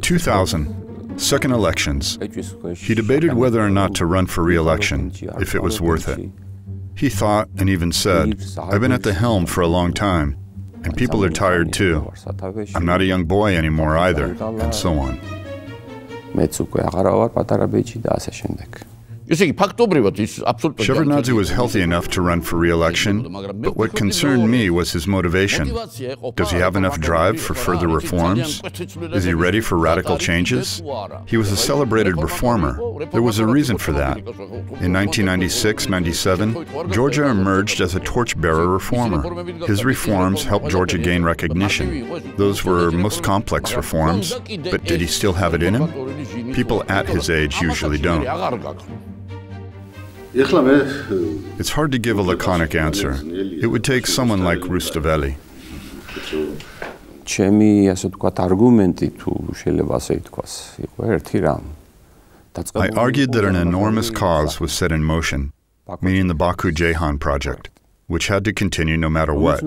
2000, second elections. He debated whether or not to run for re-election, if it was worth it. He thought and even said, "I've been at the helm for a long time, and people are tired too. I'm not a young boy anymore either," and so on. Shevardnadze was healthy enough to run for re-election, but what concerned me was his motivation. Does he have enough drive for further reforms? Is he ready for radical changes? He was a celebrated reformer. There was a reason for that. In 1996-97, Georgia emerged as a torchbearer reformer. His reforms helped Georgia gain recognition. Those were most complex reforms, but did he still have it in him? People at his age usually don't. It's hard to give a laconic answer. It would take someone like Rustaveli. I argued that an enormous cause was set in motion, meaning the Baku-Ceyhan project, which had to continue no matter what.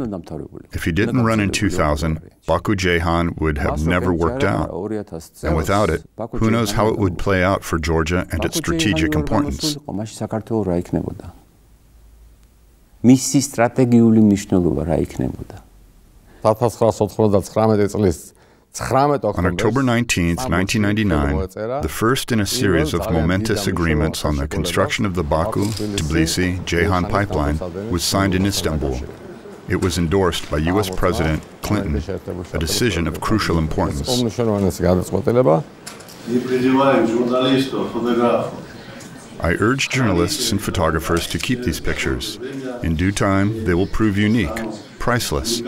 If he didn't run in 2000, Baku-Ceyhan would have never worked out. And without it, who knows how it would play out for Georgia and its strategic importance. On October 19, 1999, the first in a series of momentous agreements on the construction of the Baku-Tbilisi-Ceyhan pipeline was signed in Istanbul. It was endorsed by U.S. President Clinton, a decision of crucial importance. I urge journalists and photographers to keep these pictures. In due time, they will prove unique, priceless.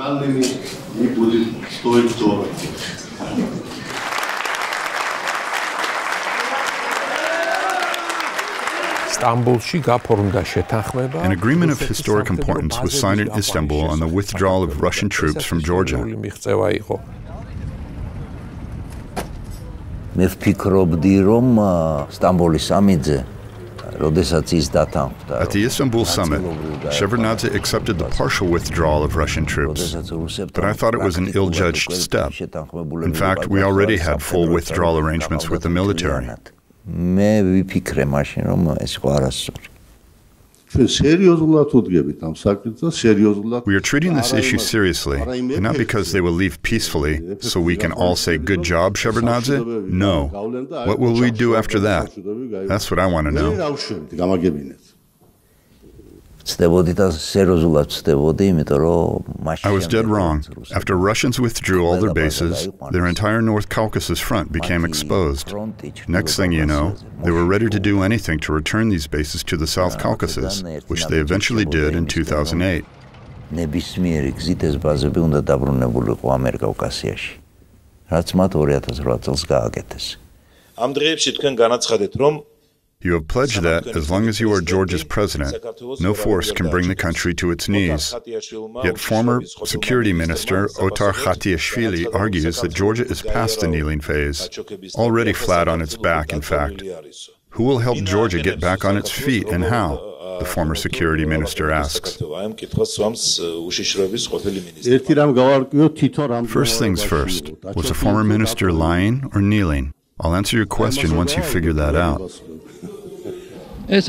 An agreement of historic importance was signed in Istanbul on the withdrawal of Russian troops from Georgia. At the Istanbul summit, Shevardnadze accepted the partial withdrawal of Russian troops, but I thought it was an ill-judged step. In fact, we already had full withdrawal arrangements with the military. We are treating this issue seriously, and not because they will leave peacefully, so we can all say, "Good job, Shevardnadze." No. What will we do after that? That's what I want to know. I was dead wrong. After Russians withdrew all their bases, their entire North Caucasus front became exposed. Next thing you know, they were ready to do anything to return these bases to the South Caucasus, which they eventually did in 2008. You have pledged that, as long as you are Georgia's president, no force can bring the country to its knees. Yet former Security Minister Otar Khatiashvili argues that Georgia is past the kneeling phase, already flat on its back, in fact. Who will help Georgia get back on its feet, and how? The former Security Minister asks. First things first, was the former minister lying or kneeling? I'll answer your question once you figure that out. Being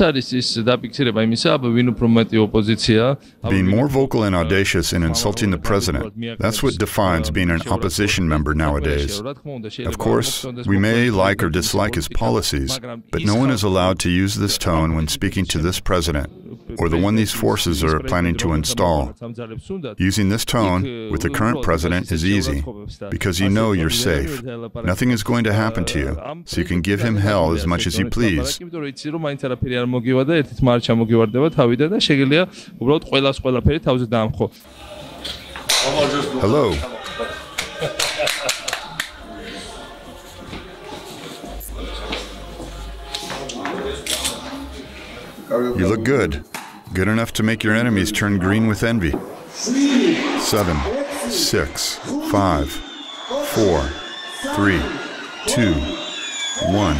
more vocal and audacious in insulting the president, that's what defines being an opposition member nowadays. Of course, we may like or dislike his policies, but no one is allowed to use this tone when speaking to this president, or the one these forces are planning to install. Using this tone with the current president is easy, because you know you're safe. Nothing is going to happen to you, so you can give him hell as much as you please. Hello. You look good. Good enough to make your enemies turn green with envy. 7, 6, 5, 4, 3, 2, 1.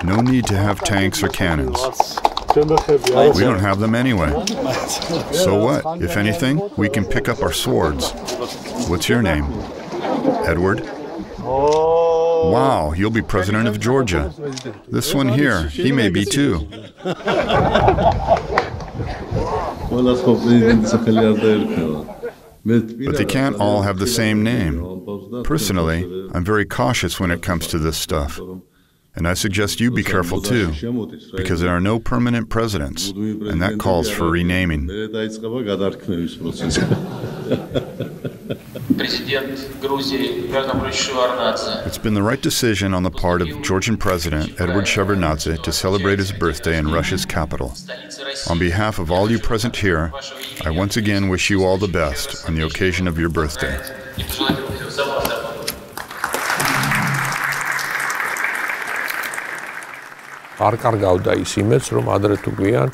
No need to have tanks or cannons. We don't have them anyway. So what? If anything, we can pick up our swords. What's your name? Edward? Wow, you'll be president of Georgia. This one here, he may be too. But they can't all have the same name. Personally, I'm very cautious when it comes to this stuff. And I suggest you be careful too, because there are no permanent presidents, and that calls for renaming. It's been the right decision on the part of Georgian President Edward Shevardnadze to celebrate his birthday in Russia's capital. On behalf of all you present here, I once again wish you all the best on the occasion of your birthday. არ კარგავდა ის იმედს, რომ ადრე თუ გვიან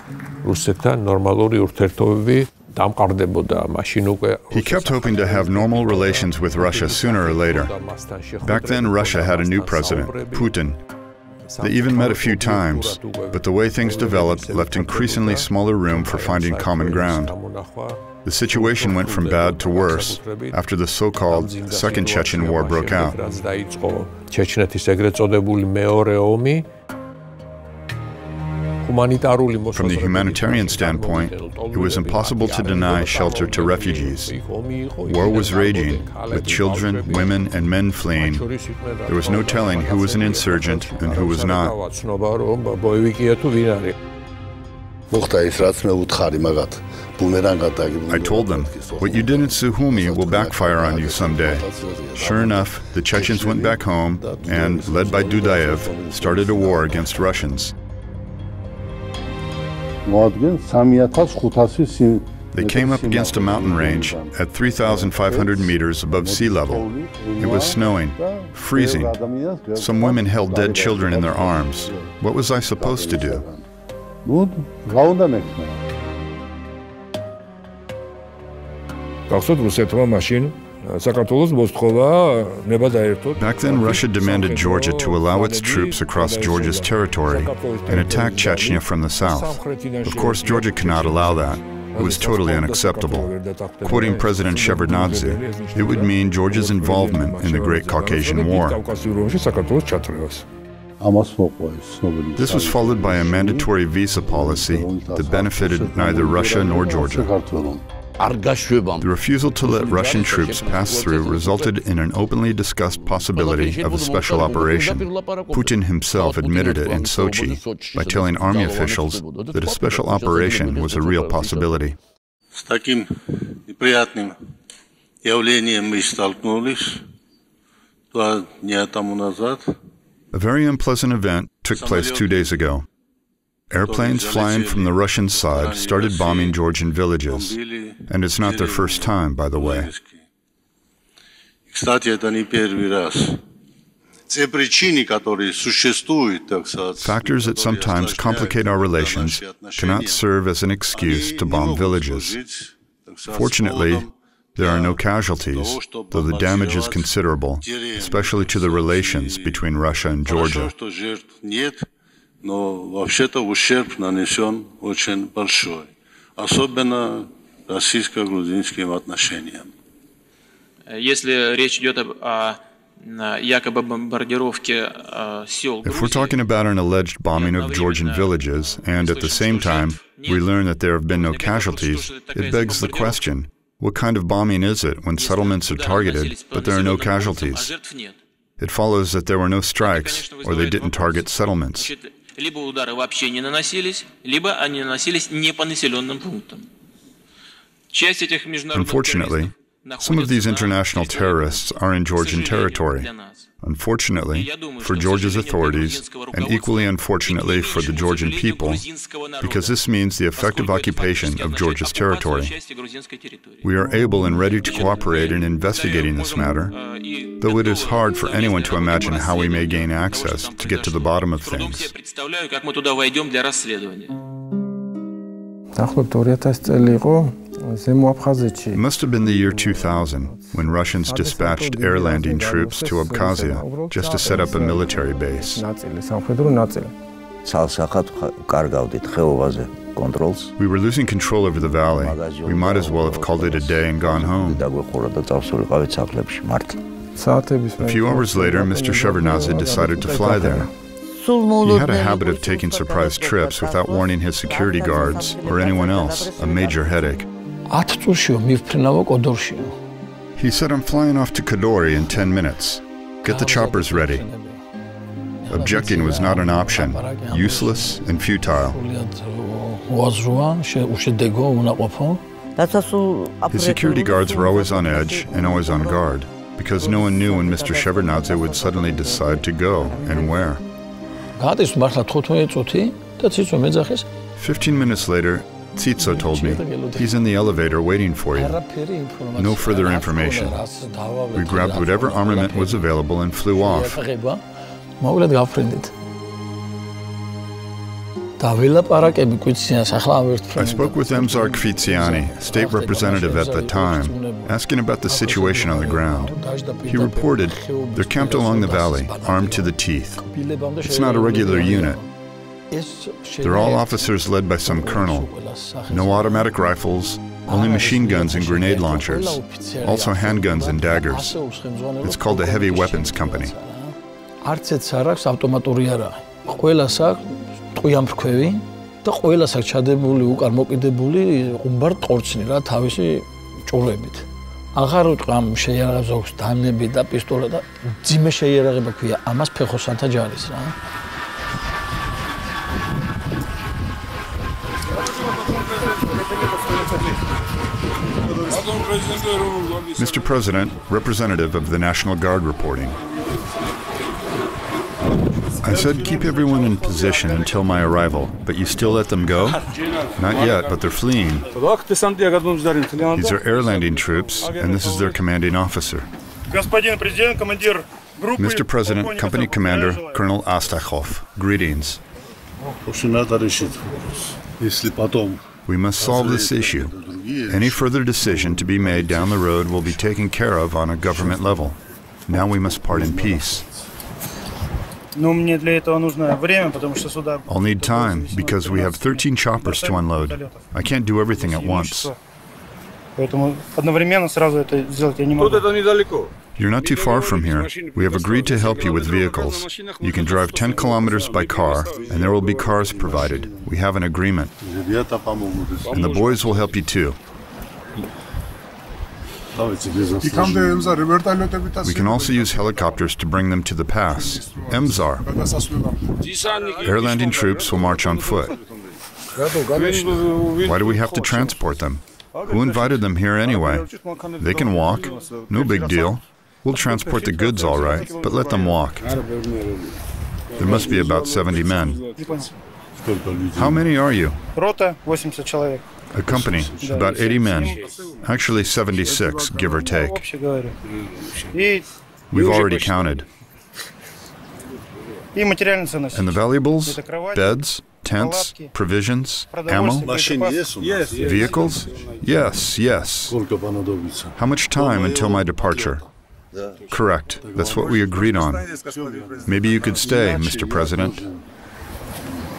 რუსეთთან ნორმალური ურთიერთობები დამყარდებოდა. მაშინ უკვე He kept hoping to have normal relations with Russia sooner or later. Back then, Russia had a new president, Putin. They even met a few times, but the way things developed left increasingly smaller room for finding common ground. The situation went from bad to worse after the so-called Second Chechen War broke out. From the humanitarian standpoint, it was impossible to deny shelter to refugees. War was raging, with children, women, and men fleeing. There was no telling who was an insurgent and who was not. I told them, what you did in Sukhumi will backfire on you someday. Sure enough, the Chechens went back home and, led by Dudayev, started a war against Russians. They came up against a mountain range at 3,500 meters above sea level. It was snowing, freezing. Some women held dead children in their arms. What was I supposed to do? Back then, Russia demanded Georgia to allow its troops across Georgia's territory and attack Chechnya from the south. Of course, Georgia cannot allow that. It was totally unacceptable. Quoting President Shevardnadze, it would mean Georgia's involvement in the Great Caucasian War. This was followed by a mandatory visa policy that benefited neither Russia nor Georgia. The refusal to let Russian troops pass through resulted in an openly discussed possibility of a special operation. Putin himself admitted it in Sochi by telling army officials that a special operation was a real possibility. A very unpleasant event took place 2 days ago. Airplanes flying from the Russian side started bombing Georgian villages, and it's not their first time, by the way. Factors that sometimes complicate our relations cannot serve as an excuse to bomb villages. Fortunately, there are no casualties, though the damage is considerable, especially to the relations between Russia and Georgia. Но вообще-то ущерб нанесен очень большой, особенно российско-грузинским отношениям. Если речь идет о якобы бомбардировке сел. If we're talking about an alleged bombing of Georgian villages, and at the same time we learn that there have been no casualties, it begs the question, what kind of bombing is it when settlements are targeted, but there are no casualties? It follows that there were no strikes, or they didn't target settlements. Либо удары вообще не наносились, либо они наносились не по населенным пунктам. Часть этих международных Unfortunately, some of these international terrorists are in Georgian territory. Unfortunately, for Georgia's authorities, and equally unfortunately for the Georgian people, because this means the effective occupation of Georgia's territory. We are able and ready to cooperate in investigating this matter, though it is hard for anyone to imagine how we may gain access to get to the bottom of things. It must have been the year 2000 when Russians dispatched air landing troops to Abkhazia just to set up a military base. We were losing control over the valley. We might as well have called it a day and gone home. A few hours later, Mr. Shevardnadze decided to fly there. He had a habit of taking surprise trips without warning his security guards or anyone else, a major headache. He said, "I'm flying off to Kadori in 10 minutes. Get the choppers ready." Objecting was not an option, useless and futile. His security guards were always on edge and always on guard, because no one knew when Mr. Shevardnadze would suddenly decide to go and where. 15 minutes later, Tsitso told me, "He's in the elevator waiting for you." No further information. We grabbed whatever armament was available and flew off. I spoke with Emzar Kvitsiani, state representative at the time, asking about the situation on the ground. He reported they're camped along the valley, armed to the teeth. It's not a regular unit. They're all officers led by some colonel. No automatic rifles, only machine guns and grenade launchers, also handguns and daggers. It's called a heavy weapons company. და ყველას აქვს ჩადებული უკან მოკიდებული ყუმბარ ტორცნი რა თავისი ჭურებით. აღარ უტყამ შეიარაღებს აქვს დანები და პისტოლე და ძიმე შეიარაღება ქვია ამას ფეხოსანთა ჯარის რა. Mr. President, representative of the National Guard reporting. I said, keep everyone in position until my arrival, but you still let them go? Not yet, but they're fleeing. These are air landing troops, and this is their commanding officer. Mr. President, Company Commander, Colonel Astakhov, greetings. We must solve this issue. Any further decision to be made down the road will be taken care of on a government level. Now we must part in peace. I'll need time, because we have 13 choppers to unload. I can't do everything at once. You're not too far from here. We have agreed to help you with vehicles. You can drive 10 kilometers by car, and there will be cars provided. We have an agreement. And the boys will help you too. We can also use helicopters to bring them to the pass. Emzar. Air landing troops will march on foot. Why do we have to transport them? Who invited them here anyway? They can walk. No big deal. We'll transport the goods all right, but let them walk. There must be about 70 men. How many are you? A company, about 80 men. Actually 76, give or take. We've already counted. And the valuables? Beds? Tents? Provisions? Ammo? Vehicles? Yes, yes. How much time until my departure? Correct. That's what we agreed on. Maybe you could stay, Mr. President.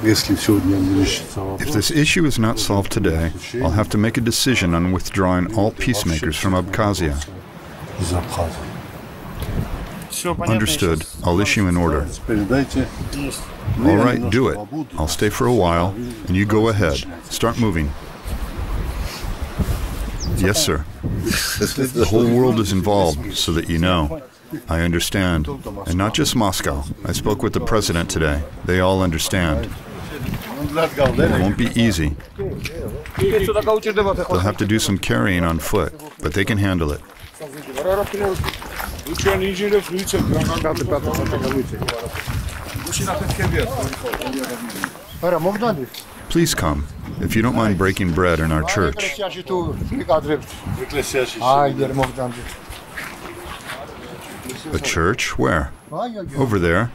If this issue is not solved today, I'll have to make a decision on withdrawing all peacemakers from Abkhazia. Understood. I'll issue an order. All right, do it. I'll stay for a while, and you go ahead. Start moving. Yes, sir. The whole world is involved, so that you know. I understand. And not just Moscow. I spoke with the president today. They all understand. It won't be easy. They'll have to do some carrying on foot, but they can handle it. Please come, if you don't mind breaking bread in our church. A church? Where? Over there.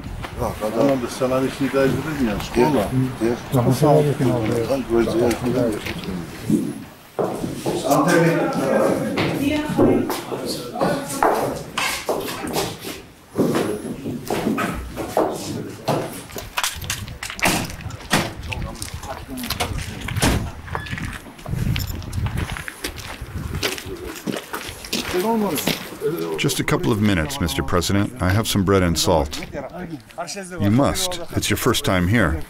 Just a couple of minutes, Mr. President. I have some bread and salt. You must. It's your first time here.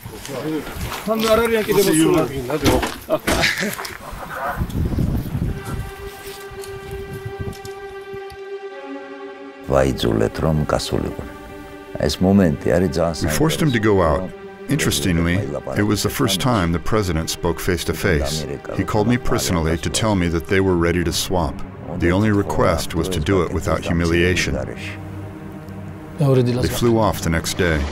We forced him to go out. Interestingly, it was the first time the president spoke face-to-face. He called me personally to tell me that they were ready to swap. The only request was to do it without humiliation. They flew off the next day.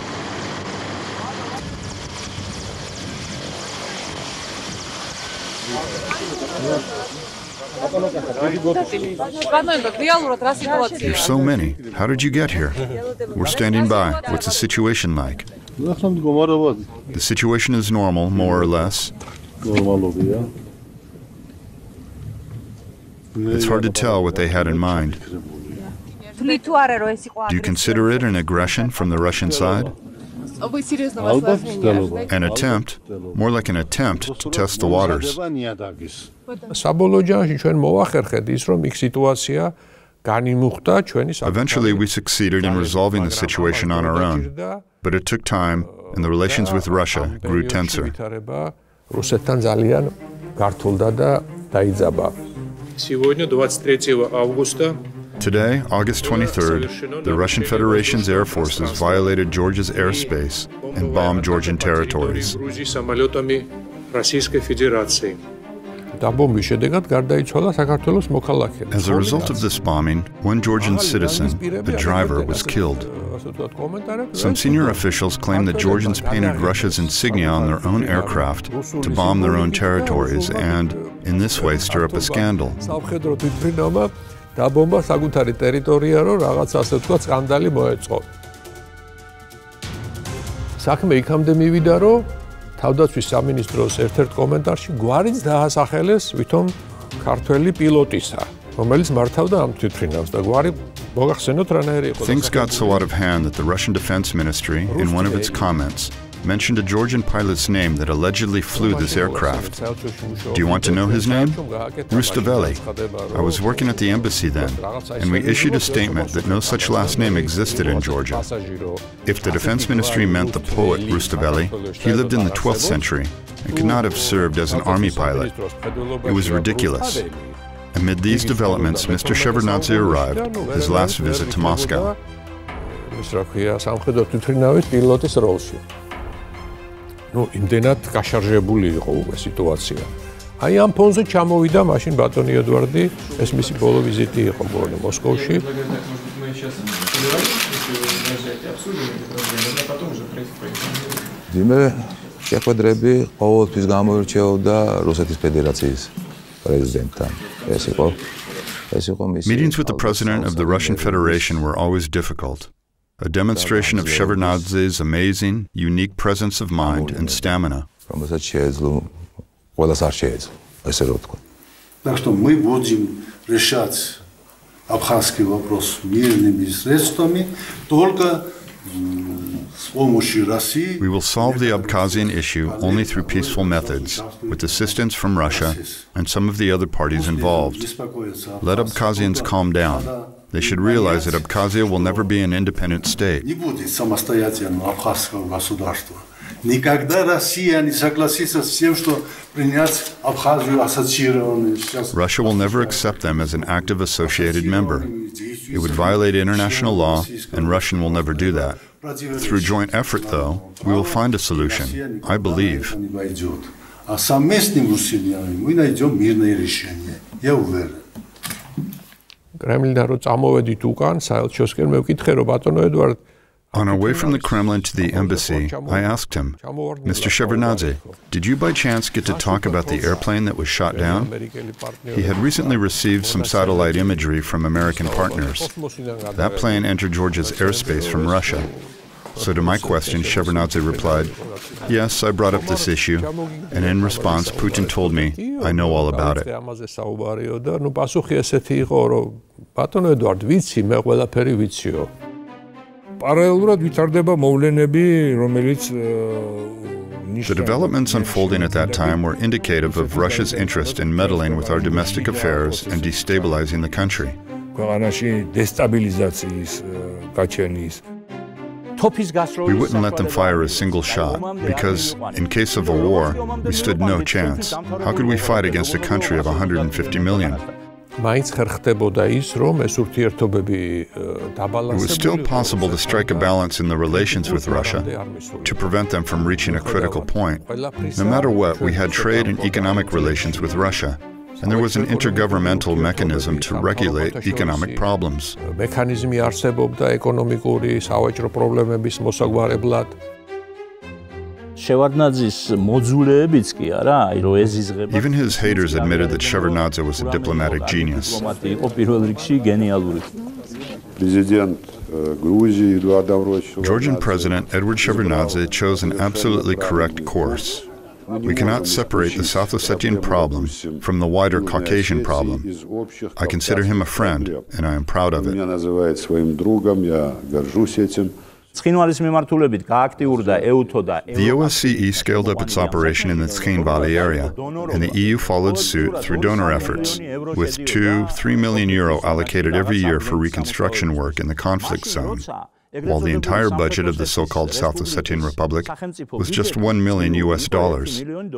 There's so many. How did you get here? We're standing by. What's the situation like? The situation is normal, more or less. It's hard to tell what they had in mind. Do you consider it an aggression from the Russian side? An attempt, more like an attempt to test the waters. Eventually, we succeeded in resolving the situation on our own, but it took time, and the relations with Russia grew tenser. Today, August 23rd, the Russian Federation's air forces violated Georgia's airspace and bombed Georgian territories. As a result of this bombing, one Georgian citizen, a driver, was killed. Some senior officials claim that Georgians painted Russia's insignia on their own aircraft to bomb their own territories and, in this way, stir up a scandal. თავდაცვის სამინისტროს ერთ-ერთ კომენტარში გვარიც დაასახელეს ვითომ ქართველი პილოტისა, რომელიც მართავდა ამ თვითმფრინავს და გვარი მოგახსენოთ რანაირი იყო. Things got so out of hand that the Russian Defense Ministry, in one of its comments, mentioned a Georgian pilot's name that allegedly flew this aircraft. Do you want to know his name? Rustaveli. I was working at the embassy then, and we issued a statement that no such last name existed in Georgia. If the Defense Ministry meant the poet Rustaveli, he lived in the 12th century and could not have served as an army pilot. It was ridiculous. Amid these developments, Mr. Shevardnadze arrived, his last visit to Moscow. იმდენად გაშარჟებული იყო უკვე სიტუაცია. აი ამ ფონზე ჩამოვიდა მაშინ ბატონი ედვარდი, ეს მისი ბოლო ვიზიტი იყო მოსკოვში. ძიმე შეხვედრები ყოველთვის გამოირჩეოდა რუსეთის ფედერაციის პრეზიდენტთან. ეს იყო მისი. Meetings with the president of the Russian Federation were always difficult. A demonstration of Shevardnadze's amazing, unique presence of mind and stamina. Так что мы будем решать абхазский вопрос мирными средствами только с помощью России. We will solve the Abkhazian issue only through peaceful methods, with assistance from Russia and some of the other parties involved. Let Abkhazians calm down. They should realize that Abkhazia will never be an independent state. Не будет самостоятельного абхазского государства. Никогда Россия не согласится с тем, что принять Абхазию ассоциированной. Russia will never accept them as an active associated member. It would violate international law, and Russia will never do that. Through joint effort, though, we will find a solution, I believe. А совместными усилиями мы найдем мирное решение. Я уверен. კრემლიდან რო წამოვედით უკან, საელჩოსკენ მე ვკითხე რომ ბატონო ედვარდ On our way from the Kremlin to the embassy, I asked him, Mr. Shevardnadze, did you by chance get to talk about the airplane that was shot down? He had recently received some satellite imagery from American partners. That plane entered Georgia's airspace from Russia. So to my question, Shevardnadze replied, "Yes, I brought up this issue, and in response, Putin told me, I know all about it." The developments unfolding at that time were indicative of Russia's interest in meddling with our domestic affairs and destabilizing the country. We wouldn't let them fire a single shot, because in case of a war, we stood no chance. How could we fight against a country of 150 million? It was still possible to strike a balance in the relations with Russia to prevent them from reaching a critical point. No matter what, we had trade and economic relations with Russia, and there was an intergovernmental mechanism to regulate economic problems. Even his haters admitted that Shevardnadze was a diplomatic genius. Georgian President Eduard Shevardnadze chose an absolutely correct course. We cannot separate the South Ossetian problem from the wider Caucasian problem. I consider him a friend, and I am proud of it. The OSCE scaled up its operation in the Tkhin Valley area, and the EU followed suit through donor efforts, with €2–3 million allocated every year for reconstruction work in the conflict zone, while the entire budget of the so-called South Ossetian Republic was just $1 million.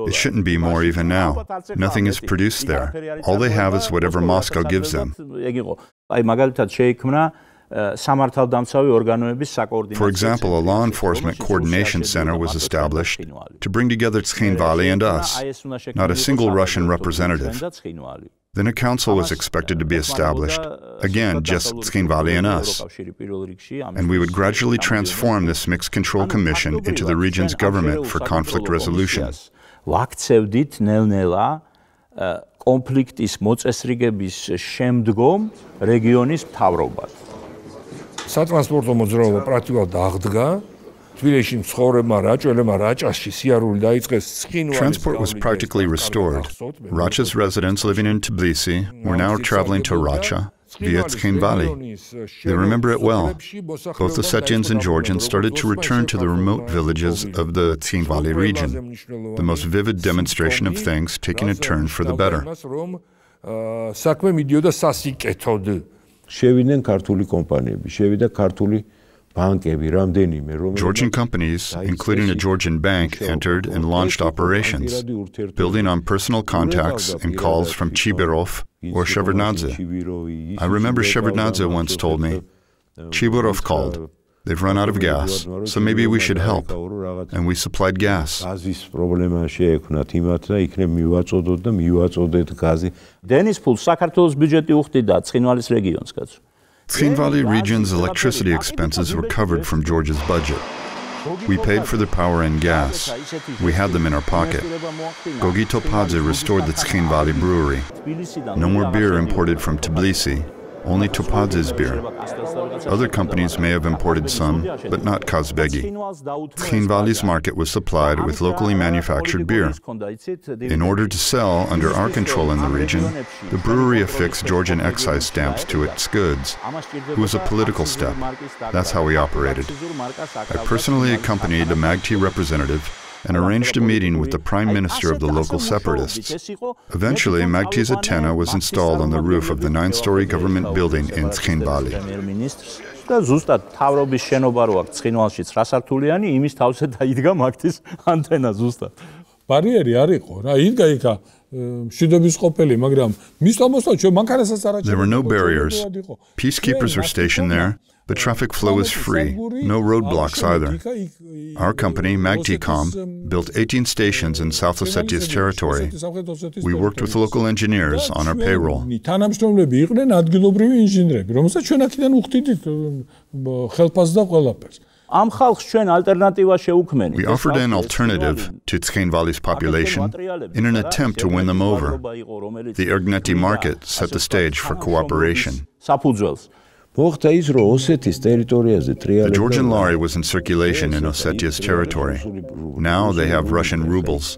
It shouldn't be more even now. Nothing is produced there. All they have is whatever Moscow gives them. For example, a law enforcement coordination center was established to bring together Tkhin Valley and us, not a single Russian representative. Then a council was expected to be established, again, just Tkhin Valley and us. And we would gradually transform this mixed control commission into the region's government for conflict resolution. Transport was practically restored. Racha's residents living in Tbilisi were now traveling to Racha via Tkhin Valley. They remember it well. Both Ossetians and Georgians started to return to the remote villages of the Tkhin Valley region, the most vivid demonstration of things taking a turn for the better. Georgian companies, including a Georgian bank, entered and launched operations, building on personal contacts and calls from Chiberov or Shevardnadze. I remember Shevardnadze once told me, "Chiberov called. They've run out of gas, so maybe we should help." And we supplied gas. Tkhin Valley region's electricity expenses were covered from Georgia's budget. We paid for their power and gas. We had them in our pocket. Gogi Topadze restored the Tkhin Valley brewery. No more beer imported from Tbilisi, only Topadze's beer. Other companies may have imported some, but not Kazbegi. Tkhin Valley's market was supplied with locally manufactured beer. In order to sell under our control in the region, the brewery affixed Georgian excise stamps to its goods. It was a political step. That's how we operated. I personally accompanied a MAGT representative and arranged a meeting with the Prime Minister of the local separatists. Eventually, MAGT's antenna was installed on the roof of the 9-story government building in Tkhin Valley. There were no barriers. Peacekeepers were stationed there, but traffic flow was free, no roadblocks either. Our company, MAGTCOM, built 18 stations in South Ossetia's territory. We worked with local engineers on our payroll. We offered an alternative to Tkhin Valley's population in an attempt to win them over. The Ergneti market set the stage for cooperation. The Georgian lari was in circulation in Ossetia's territory. Now they have Russian rubles.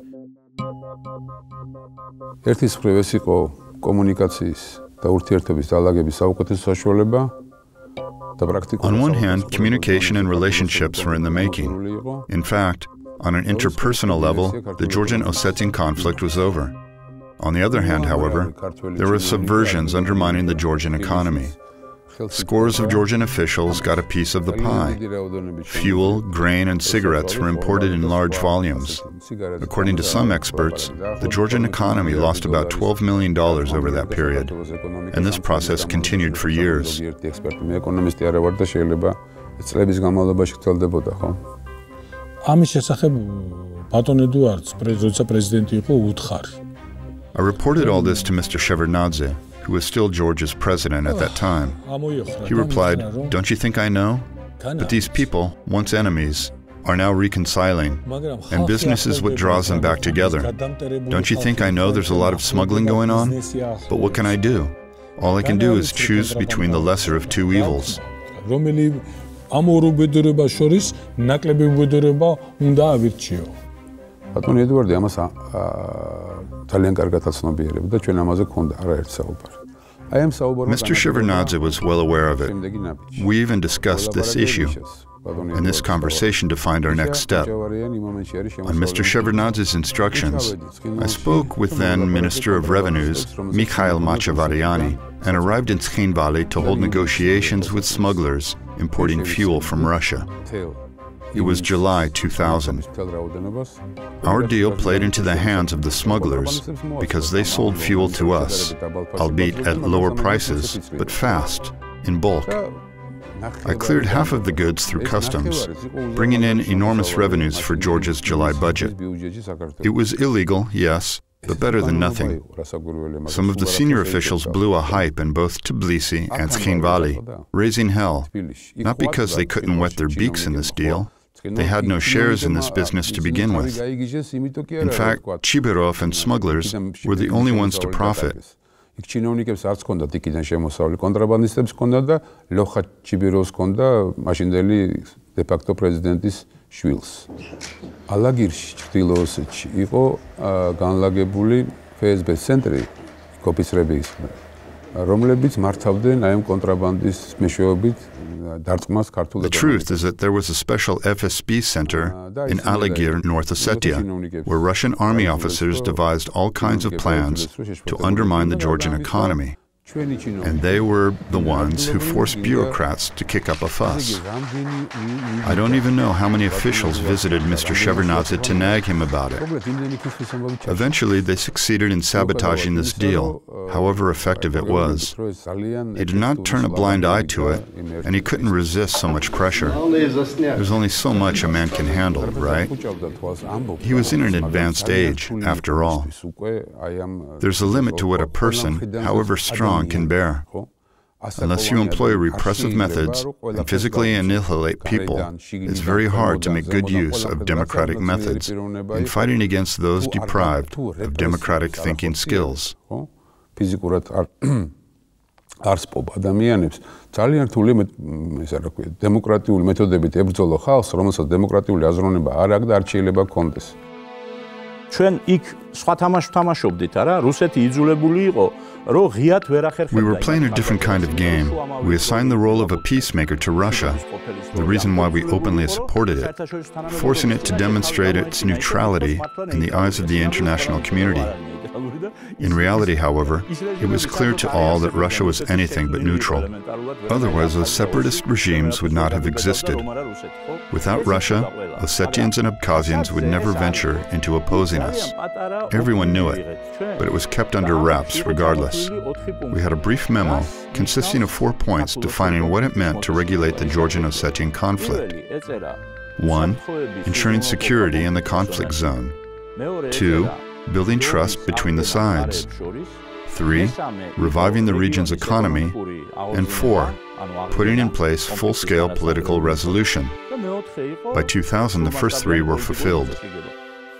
On one hand, communication and relationships were in the making. In fact, on an interpersonal level, the Georgian-Ossetian conflict was over. On the other hand, however, there were subversions undermining the Georgian economy. Scores of Georgian officials got a piece of the pie. Fuel, grain, and cigarettes were imported in large volumes. According to some experts, the Georgian economy lost about $12 million over that period, and this process continued for years. I reported all this to Mr. Shevardnadze, who was still Georgia's president at that time. He replied, "Don't you think I know? But these people, once enemies, are now reconciling, and business is what draws them back together. Don't you think I know there's a lot of smuggling going on? But what can I do? All I can do is choose between the lesser of two evils." Mr. Shevardnadze was well aware of it. We even discussed this issue, and this conversation defined our next step. On Mr. Shevardnadze's instructions, I spoke with then Minister of Revenues, Mikhail Machavariani, and arrived in Tskhinvali to hold negotiations with smugglers importing fuel from Russia. It was July 2000. Our deal played into the hands of the smugglers because they sold fuel to us, albeit at lower prices, but fast, in bulk. I cleared half of the goods through customs, bringing in enormous revenues for Georgia's July budget. It was illegal, yes, but better than nothing. Some of the senior officials blew a hype in both Tbilisi and Tskhinvali, raising hell, not because they couldn't wet their beaks in this deal. They had no shares in this business to begin with. In fact, Chiberov and smugglers were the only ones to profit. The truth is that there was a special FSB center in Aligir, North Ossetia, where Russian army officers devised all kinds of plans to undermine the Georgian economy. And they were the ones who forced bureaucrats to kick up a fuss. I don't even know how many officials visited Mr. Shevardnadze to nag him about it. Eventually, they succeeded in sabotaging this deal, however effective it was. He did not turn a blind eye to it, and he couldn't resist so much pressure. There's only so much a man can handle, right? He was in an advanced age, after all. There's a limit to what a person, however strong, can bear. Unless you employ repressive methods and physically annihilate people, it's very hard to make good use of democratic methods in fighting against those deprived of democratic thinking skills. We were playing a different kind of game. We assigned the role of a peacemaker to Russia, the reason why we openly supported it, forcing it to demonstrate its neutrality in the eyes of the international community. In reality, however, it was clear to all that Russia was anything but neutral. Otherwise, those separatist regimes would not have existed. Without Russia, Ossetians and Abkhazians would never venture into opposing us. Everyone knew it, but it was kept under wraps regardless. We had a brief memo consisting of 4 points defining what it meant to regulate the Georgian-Ossetian conflict. 1. Ensuring security in the conflict zone. 2. Building trust between the sides. 3. Reviving the region's economy. And 4. Putting in place full-scale political resolution. By 2000, the first 3 were fulfilled.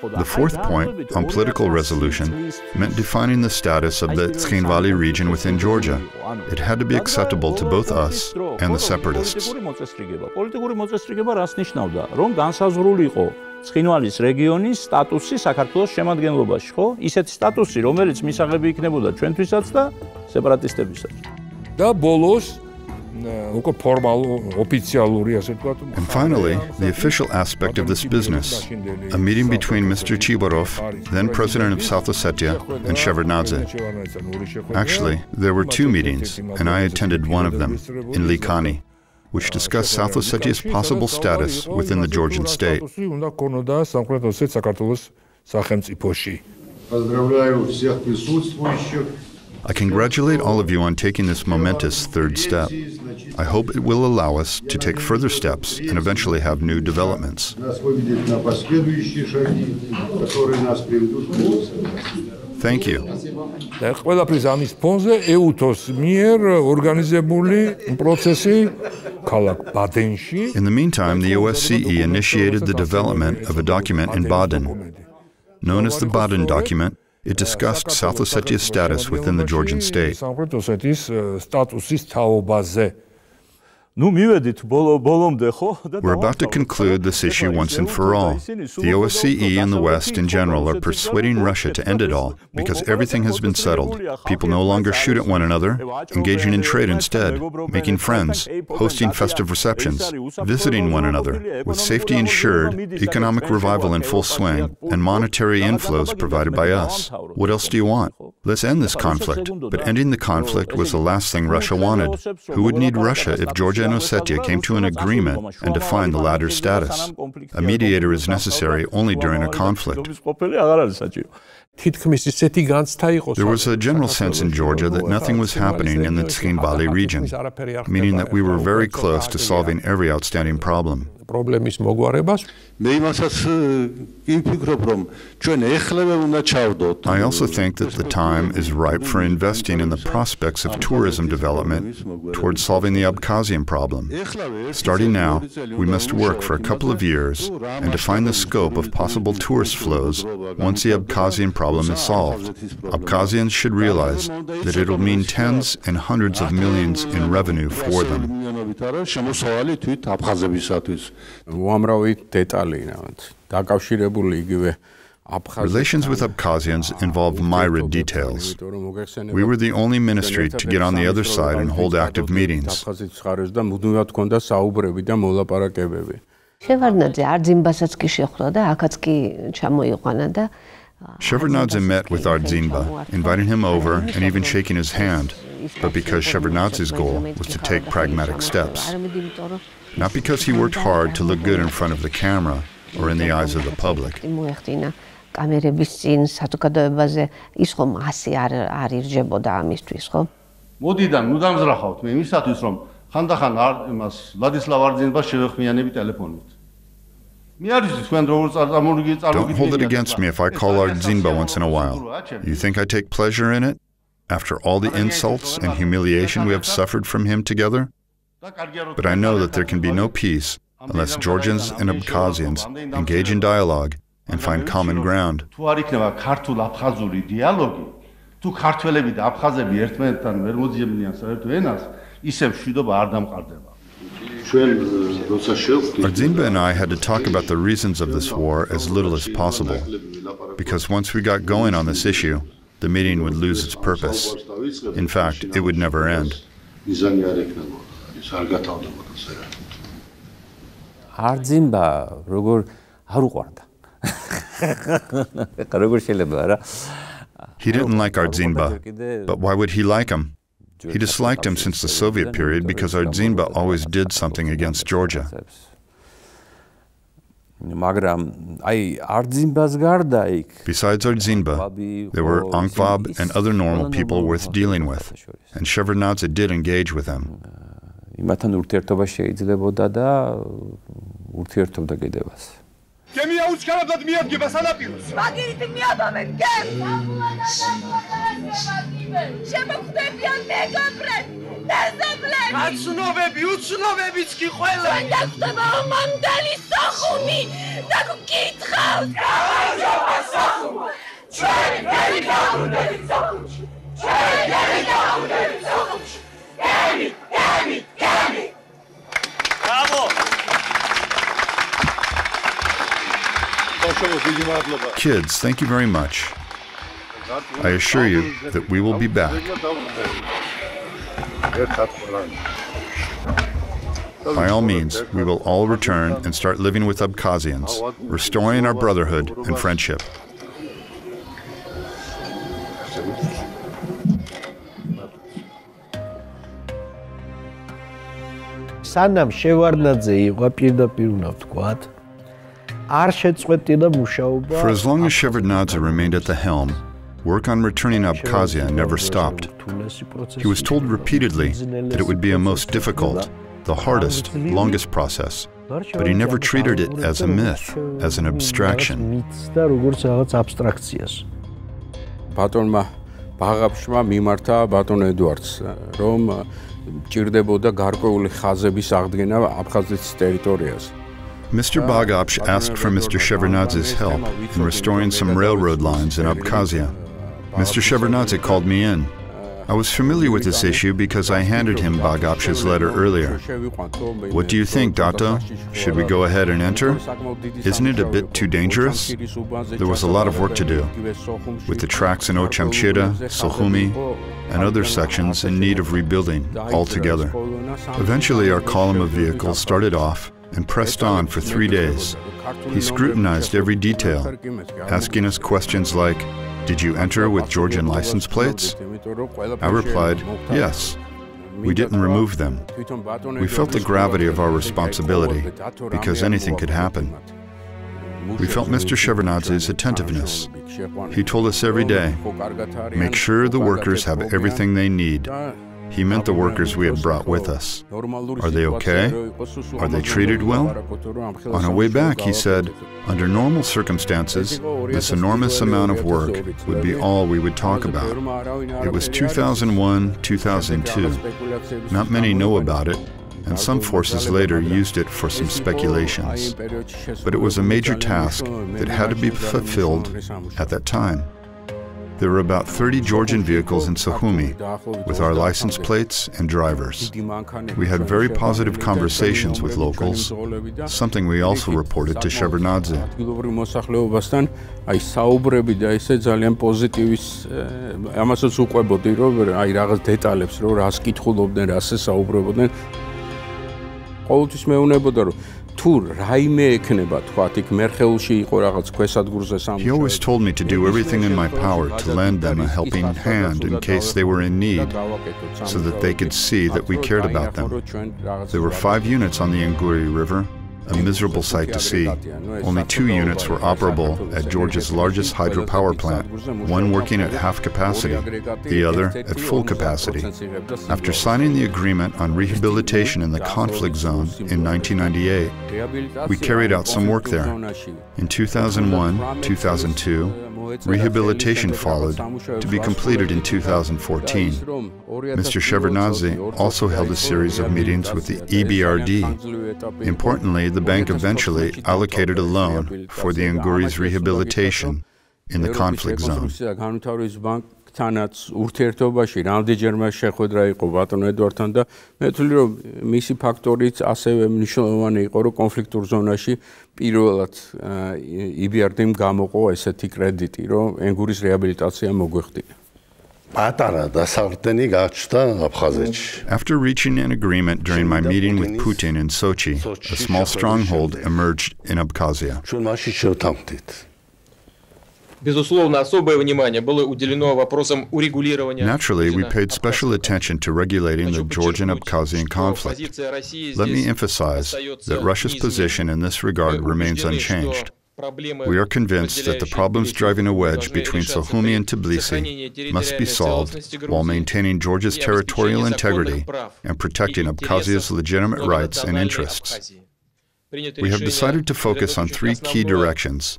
The 4th point, on political resolution, meant defining the status of the Tskhinvali region within Georgia. It had to be acceptable to both us and the separatists. პოლიტიკური მოწესრიგება რას ნიშნავდა? რომ განსაზღვრული იყო ცხინვალის რეგიონის სტატუსი საქართველოს შემადგენლობაში, ხო? ისეთი სტატუსი, რომელიც მისაღები იქნებოდა ჩვენთვისაც და სეპარატისტებისაც. და ბოლოს უკვე ფორმალურ ოფიციალური ასე ვთქვათ. And finally, the official aspect of this business, a meeting between Mr. Chiborov, then president of South Ossetia, and Shevardnadze. Actually, there were two meetings, and I attended one of them in Likani, which discussed South Ossetia's possible status within the Georgian state. უნდა ქონოდა სამხრეთ ოსეთ საქართველოს სახელმწიფოში. Поздравляю всех присутствующих. I congratulate all of you on taking this momentous third step. I hope it will allow us to take further steps and eventually have new developments. Thank you. და ყველაფრის ამის ფონზე EUTOS მიერ ორგანიზებული პროცესი ქალაქ ბადენში. In the meantime, the OSCE initiated the development of a document in Baden. Known as the Baden document, it discussed South Ossetia's status within the Georgian state. სამხრეთ ოსეთის სტატუსის თაობაზე. We're about to conclude this issue once and for all. The OSCE and the West in general are persuading Russia to end it all because everything has been settled. People no longer shoot at one another, engaging in trade instead, making friends, hosting festive receptions, visiting one another, with safety ensured, economic revival in full swing, and monetary inflows provided by us. What else do you want? Let's end this conflict. But ending the conflict was the last thing Russia wanted. Who would need Russia if Georgia and Ossetia came to an agreement and defined the latter's status? A mediator is necessary only during a conflict. There was a general sense in Georgia that nothing was happening in the Tskhinvali region, meaning that we were very close to solving every outstanding problem. I also think that the time is ripe for investing in the prospects of tourism development towards solving the Abkhazian problem. Starting now, we must work for a couple of years and define the scope of possible tourist flows once the Abkhazian problem is solved. Abkhazians should realize that it will mean tens and hundreds of millions in revenue for them. Relations with Abkhazians involve myriad details. We were the only ministry to get on the other side and hold active meetings. Shevardnadze met with Ardzinba, inviting him over and even shaking his hand, but because Shevardnadze's goal was to take pragmatic steps. Not because he worked hard to look good in front of the camera or in the eyes of the public. Don't hold it against me if I call Ardzinba once in a while. You think I take pleasure in it? After all the insults and humiliation we have suffered from him together? But I know that there can be no peace unless Georgians and Abkhazians engage in dialogue and find common ground. Ardzinba and I had to talk about the reasons of this war as little as possible, because once we got going on this issue, the meeting would lose its purpose. In fact, it would never end. Ardzinba, როგორ არ უყვარდა. როგორ შეიძლება რა? He didn't like Ardzinba, but why would he like him? He disliked him since the Soviet period because Ardzinba always did something against Georgia. Besides Ardzinba, there were Ankvab and other normal people worth dealing with, and Shevardnadze did engage with them. Damn it! Kids, thank you very much. I assure you that we will be back. By all means, we will all return and start living with Abkhazians, restoring our brotherhood and friendship. სანამ შევარდნაძე იყო პირდაპირ უნდა ვთქვათ არ შეწყვეტილა მუშაობა For as long as Shevardnadze remained at the helm, work on returning Abkhazia never stopped. He was told repeatedly that it would be a most difficult, the hardest, longest process, but he never treated it as a myth, as an abstraction. ბატონმა ბაღაფშმა მიმართა ბატონ ედვარდს, რომ ჭირდებოდა გარკვეული ხაზების აღდგენა აფხაზეთის ტერიტორიაზე. Mr. Bagapsh asked for Mr. Shevardnadze's help in restoring some railroad lines in Abkhazia. Mr. Shevardnadze called me in. I was familiar with this issue because I handed him Bagapsh's letter earlier. What do you think, Dato? Should we go ahead and enter? Isn't it a bit too dangerous? There was a lot of work to do, with the tracks in Ochamchira, Sokhumi, and other sections in need of rebuilding altogether. Eventually, our column of vehicles started off and pressed on for 3 days. He scrutinized every detail, asking us questions like, "Did you enter with Georgian license plates?" I replied, "Yes. We didn't remove them. We felt the gravity of our responsibility because anything could happen." We felt Mr. Shevardnadze's attentiveness. He told us every day, "Make sure the workers have everything they need." He meant the workers we had brought with us. Are they okay? Are they treated well? On our way back, he said, under normal circumstances, this enormous amount of work would be all we would talk about. It was 2001, 2002. Not many know about it, and some forces later used it for some speculations. But it was a major task that had to be fulfilled at that time. There were about 30 Georgian vehicles in Sokhumi, with our license plates and drivers. We had very positive conversations with locals, something we also reported to Shevardnadze. He always told me to do everything in my power to lend them a helping hand in case they were in need, so that they could see that we cared about them. There were 5 units on the Nguri River, a miserable sight to see. Only 2 units were operable at Georgia's largest hydropower plant, one working at half capacity, the other at full capacity. After signing the agreement on rehabilitation in the conflict zone in 1998, we carried out some work there. In 2001, 2002, rehabilitation followed, to be completed in 2014. Mr. Shevardnadze also held a series of meetings with the EBRD. Importantly, the bank eventually allocated a loan for the Nguri's rehabilitation in the conflict zone. თანაც ურთიერთობაში რამდენჯერმე შეხვედრა იყო ბატონ ედვარდთან და მე ვთვლი რომ მისი ფაქტორიც ასევე მნიშვნელოვანი იყო რომ კონფლიქტურ ზონაში პირველად EBRD-მ გამოყო ესეთი კრედიტი რომ ენგურის რეაბილიტაცია მოგვეხდინა. After reaching an agreement during my meeting with Putin in Sochi, a small stronghold emerged in Abkhazia. Naturally, we paid special attention to regulating the Georgian-Abkhazian conflict. Let me emphasize that Russia's position in this regard remains unchanged. We are convinced that the problems driving a wedge between Sokhumi and Tbilisi must be solved while maintaining Georgia's territorial integrity and protecting Abkhazia's legitimate rights and interests. We have decided to focus on 3 key directions: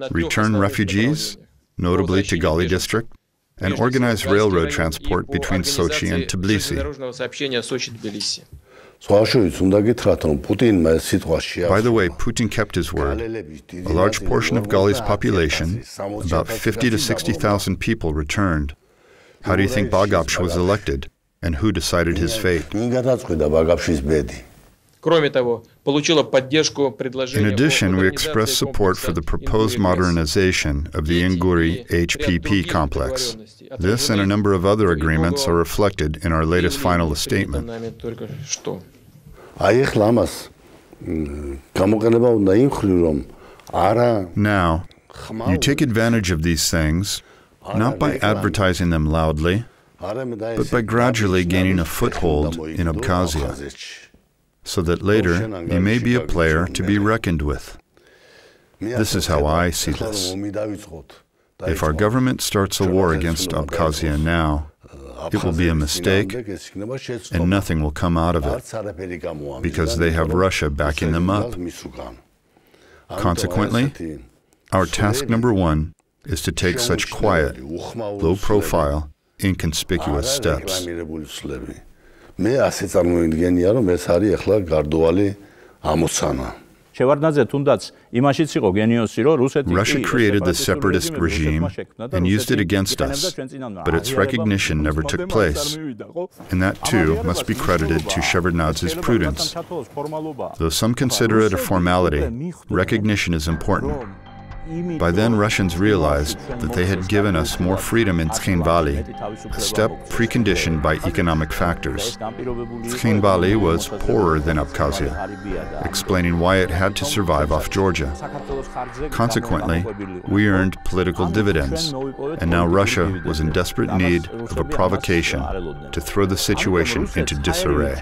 return refugees, notably to Gali district, and organize railroad transport between Sochi and Tbilisi. By the way, Putin kept his word. A large portion of Gali's population, about 50 to 60,000 people, returned. How do you think Bagapsh was elected, and who decided his fate? In addition, we expressed support for the proposed modernization of the Inguri HPP complex. This and a number of other agreements are reflected in our latest final statement. Now, you take advantage of these things, not by advertising them loudly, but by gradually gaining a foothold in Abkhazia, so that later you may be a player to be reckoned with. This is how I see this. If our government starts a war against Abkhazia now, it will be a mistake, and nothing will come out of it, because they have Russia backing them up. Consequently, our task number one is to take such quiet, low-profile, inconspicuous steps. Russia created the separatist regime and used it against us, but its recognition never took place. And that, too, must be credited to Shevardnadze's prudence. Though some consider it a formality, recognition is important. By then, Russians realized that they had given us more freedom in Tskhinvali, a step preconditioned by economic factors. Tskhinvali was poorer than Abkhazia, explaining why it had to survive off Georgia. Consequently, we earned political dividends, and now Russia was in desperate need of a provocation to throw the situation into disarray.